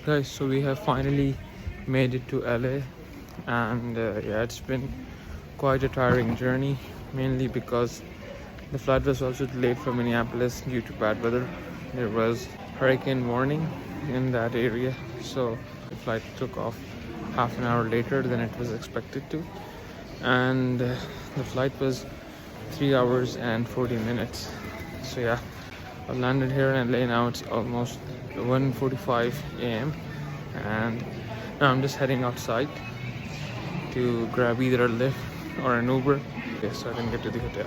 Guys, so we have finally made it to LA, and yeah, it's been quite a tiring journey, mainly because the flight was also delayed from Minneapolis due to bad weather. There was hurricane warning in that area, so the flight took off half an hour later than it was expected to, and the flight was 3 hours and 40 minutes. So yeah, I've landed here in LA now. It's almost 1:45 a.m. and now I'm just heading outside to grab either a Lyft or an Uber, so I can get to the hotel.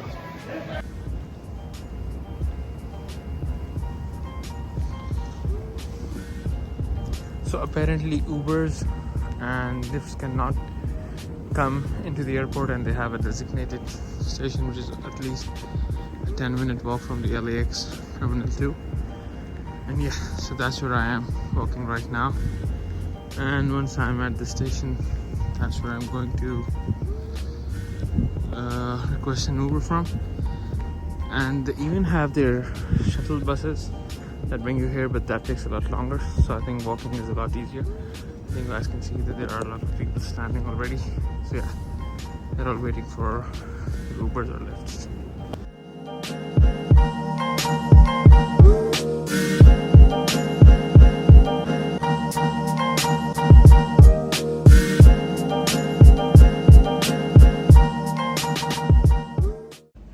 So apparently Ubers and Lyfts cannot come into the airport, and they have a designated station which is at least a 10-minute walk from the LAX Terminal 2. And yeah, so that's where I am walking right now. And once I'm at the station, that's where I'm going to request an Uber from. And they even have their shuttle buses that bring you here, but that takes a lot longer. So I think walking is a lot easier. I think you guys can see that there are a lot of people standing already. So yeah, they're all waiting for Ubers or Lyfts.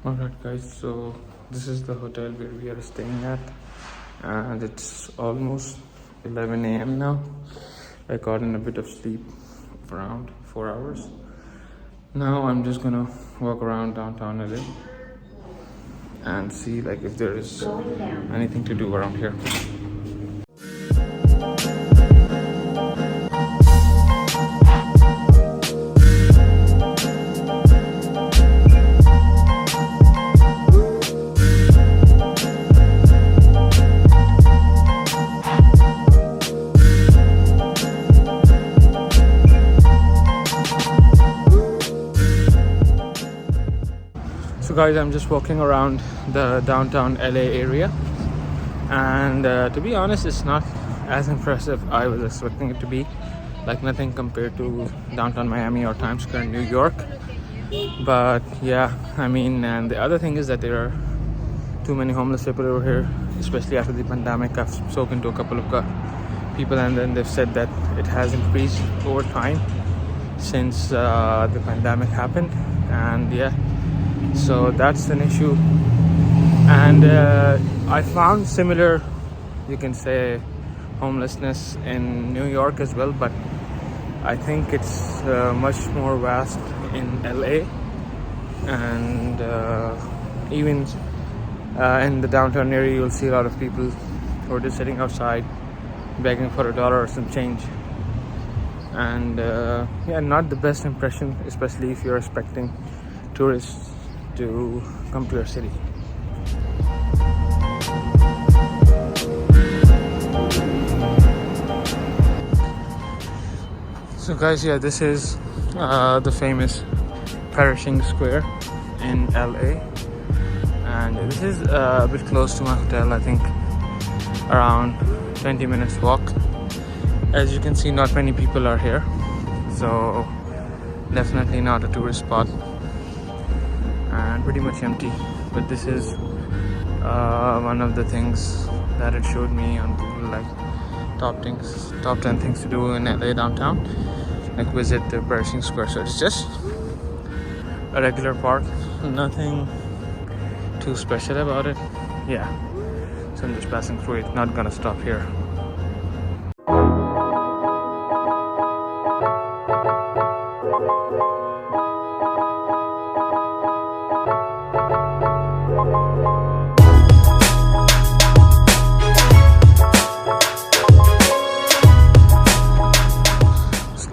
Alright guys, so this is the hotel where we are staying at, and it's almost 11 a.m. now. I got in a bit of sleep of around 4 hours. Now I'm just gonna walk around downtown LA and see like if there is anything to do around here. So guys, I'm just walking around the downtown LA area, and to be honest, it's not as impressive I was expecting it to be. Like nothing compared to downtown Miami or Times Square in New York. But yeah, I mean, and the other thing is that there are too many homeless people over here, especially after the pandemic. I've spoken to a couple of people, and then they've said that it has increased over time since the pandemic happened. And yeah, so that's an issue. And I found similar, you can say, homelessness in New York as well, but I think it's much more vast in LA. And even in the downtown area, you'll see a lot of people who are just sitting outside begging for $1 or some change. And yeah, not the best impression, especially if you're expecting tourists to come to your city. So guys, yeah, this is the famous Pershing Square in LA, and this is a bit close to my hotel. I think around 20 minutes walk. As you can see, not many people are here, so definitely not a tourist spot, and pretty much empty. But this is one of the things that it showed me on Google, like top 10 things to do in LA downtown, like visit the Pershing Square. So it's just a regular park, nothing too special about it. Yeah, so I'm just passing through it, not gonna stop here.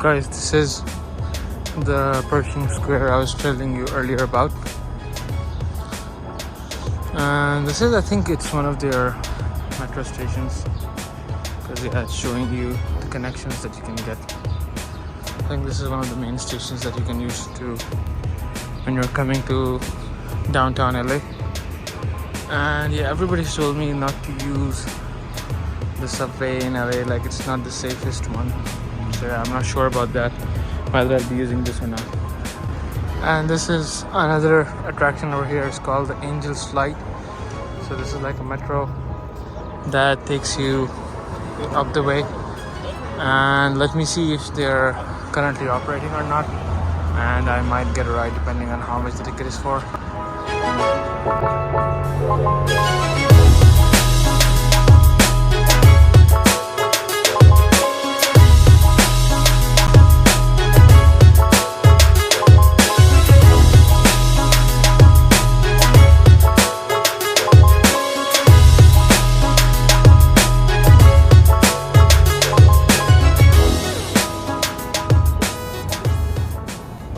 Guys, this is the Pershing Square I was telling you earlier about, and this is, I think it's one of their metro stations, because yeah, it's showing you the connections that you can get. I think this is one of the main stations that you can use to when you're coming to downtown LA. And yeah, everybody's told me not to use the subway in LA, like it's not the safest one. So yeah, I'm not sure about that, whether I'll be using this or not. And this is another attraction over here. It's called the Angel's Flight. So this is like a metro that takes you up the way. And let me see if they're currently operating or not. And I might get a ride depending on how much the ticket is for.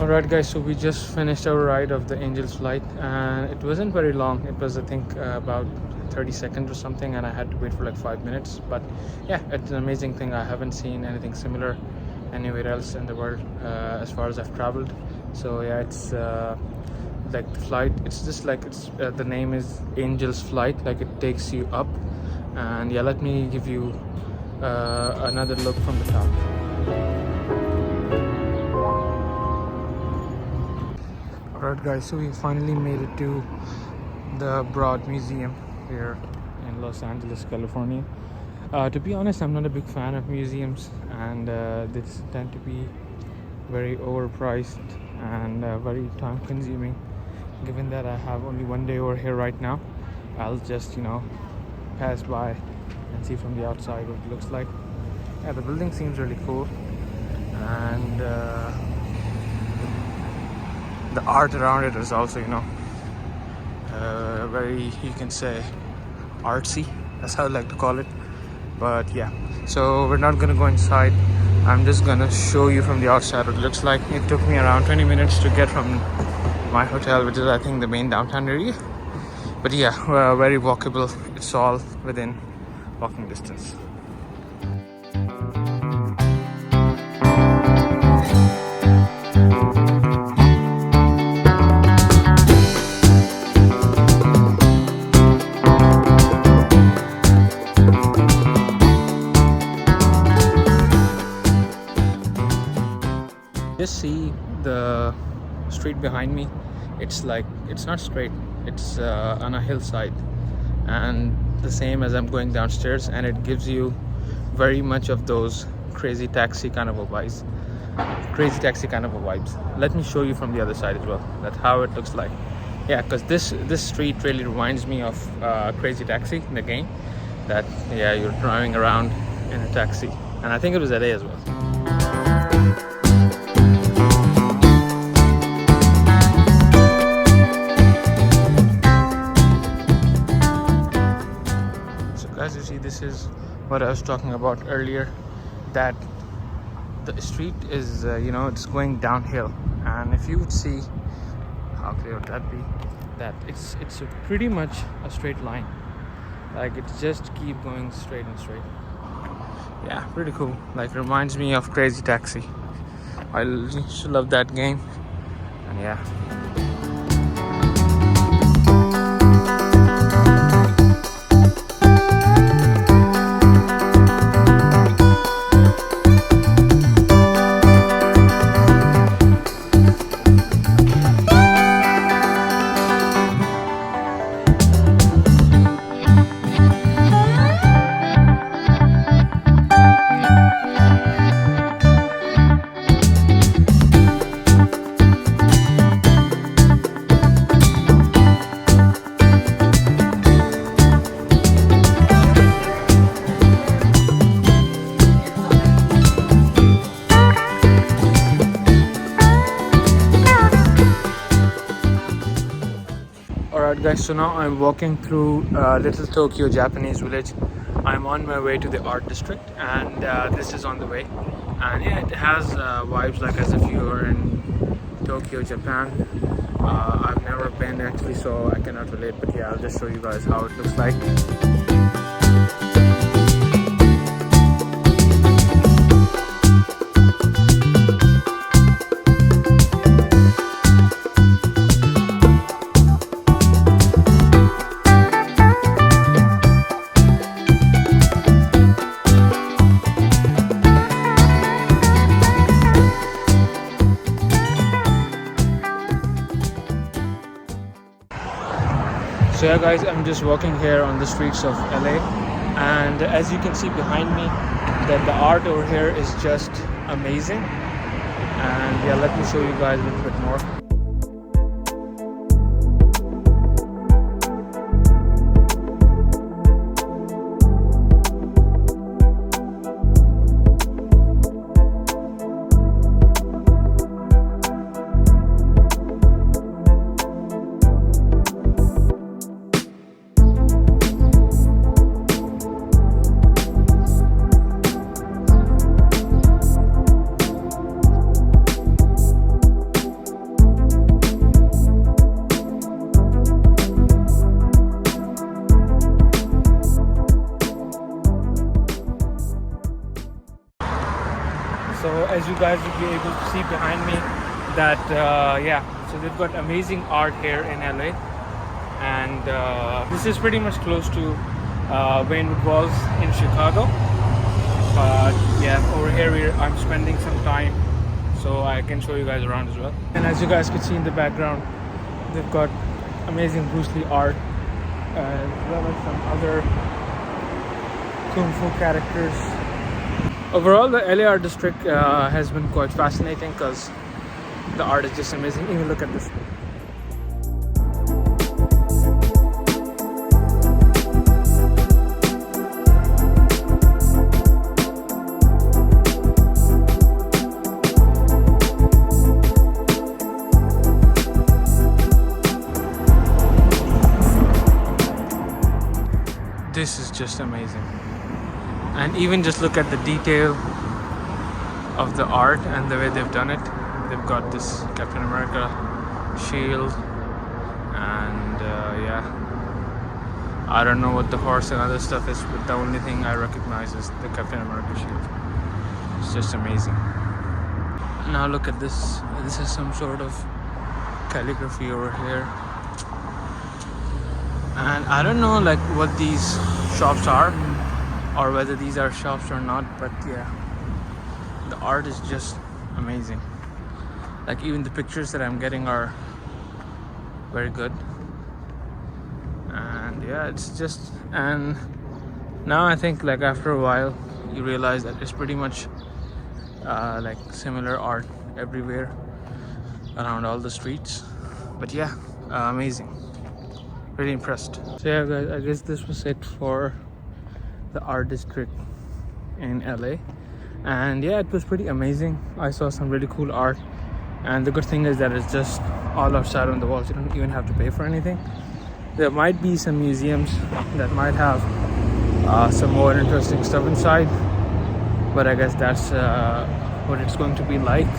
Alright guys, so we just finished our ride of the Angel's Flight and it wasn't very long. It was I think about 30 seconds or something, and I had to wait for like 5 minutes. But yeah, it's an amazing thing. I haven't seen anything similar anywhere else in the world as far as I've traveled. So yeah, it's like the flight, it's just like it's the name is Angel's Flight, like it takes you up. And yeah, let me give you another look from the top. Alright guys, so we finally made it to the Broad Museum here in Los Angeles, California. To be honest, I'm not a big fan of museums, and they tend to be very overpriced and very time consuming. Given that I have only one day over here right now, I'll just pass by and see from the outside what it looks like. Yeah, the building seems really cool, and the art around it is also very, you can say, artsy. That's how I like to call it. But yeah, so we're not gonna go inside. I'm just gonna show you from the outside what it looks like. It took me around 20 minutes to get from my hotel, which is I think the main downtown area. But yeah, very walkable. It's all within walking distance. Just see the street behind me. It's not straight, it's on a hillside, and the same as I'm going downstairs, and it gives you very much of those crazy taxi kind of a vibes. Let me show you from the other side as well, that's how it looks like. Yeah, because this street really reminds me of Crazy Taxi, the game, that yeah, you're driving around in a taxi, and I think it was LA as well. As you see, this is what I was talking about earlier, that the street is it's going downhill, and if you would see, how clear would that be, that it's pretty much a straight line, like it just keep going straight and straight. Yeah, pretty cool. Like, reminds me of Crazy Taxi. I used to love that game, and yeah. Alright guys, so now I'm walking through Little Tokyo Japanese village. I'm on my way to the art district, and this is on the way. And yeah, it has vibes like as if you were in Tokyo, Japan. I've never been actually, so I cannot relate, but yeah, I'll just show you guys how it looks like. So yeah guys, I'm just walking here on the streets of LA, and as you can see behind me that the art over here is just amazing. And yeah, let me show you guys a little bit more. So as you guys will be able to see behind me that yeah, so they've got amazing art here in LA, and this is pretty much close to Wynwood Walls in Chicago, but yeah, over here I'm spending some time so I can show you guys around as well. And as you guys can see in the background, they've got amazing Bruce Lee art as well as some other kung fu characters. Overall, the LA art district has been quite fascinating because the art is just amazing. Even look at this. This is just amazing. And even just look at the detail of the art and the way they've done it. They've got this Captain America shield, and yeah, I don't know what the horse and other stuff is, but the only thing I recognize is the Captain America shield. It's just amazing. Now look at this. This is some sort of calligraphy over here, and I don't know like what these shops are, or whether these are shops or not, but yeah, the art is just amazing. Like even the pictures that I'm getting are very good, and yeah, it's just, and now I think like after a while you realize that it's pretty much like similar art everywhere around all the streets. But yeah, amazing, really impressed. So yeah guys, I guess this was it for the art district in LA, and yeah, it was pretty amazing. I saw some really cool art, and the good thing is that it's just all outside on the walls. You don't even have to pay for anything. There might be some museums that might have some more interesting stuff inside, but I guess that's what it's going to be like.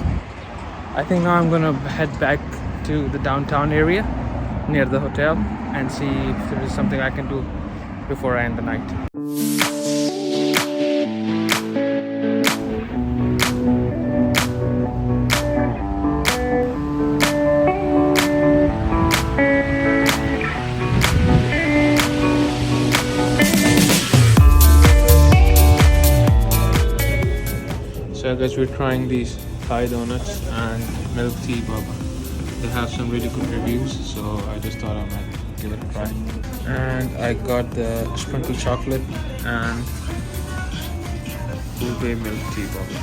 I think now I'm gonna head back to the downtown area near the hotel and see if there is something I can do before I end the night. So I guess we're trying these Thai donuts and milk tea boba. They have some really good reviews, so I just thought I might give it a try. And I got the sprinkled chocolate and ube milk tea boba.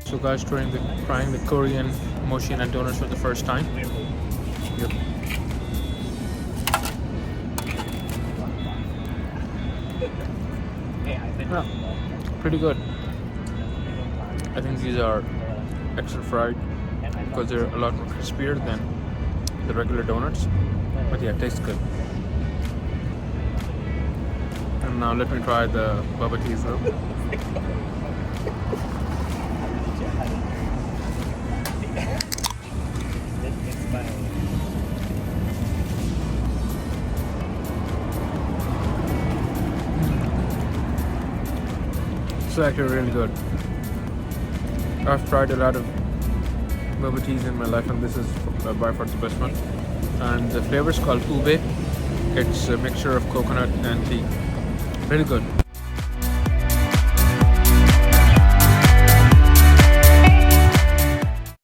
So guys, trying the Korean mochi nut donuts for the first time. Yep. Yeah, pretty good. I think these are extra fried because they're a lot more crispier than the regular donuts. But yeah, it tastes good. And now let me try the bubble tea as well. It's actually really good. I've tried a lot of bubble teas in my life, and this is by far the best one. And the flavor is called ube. It's a mixture of coconut and tea. Really good.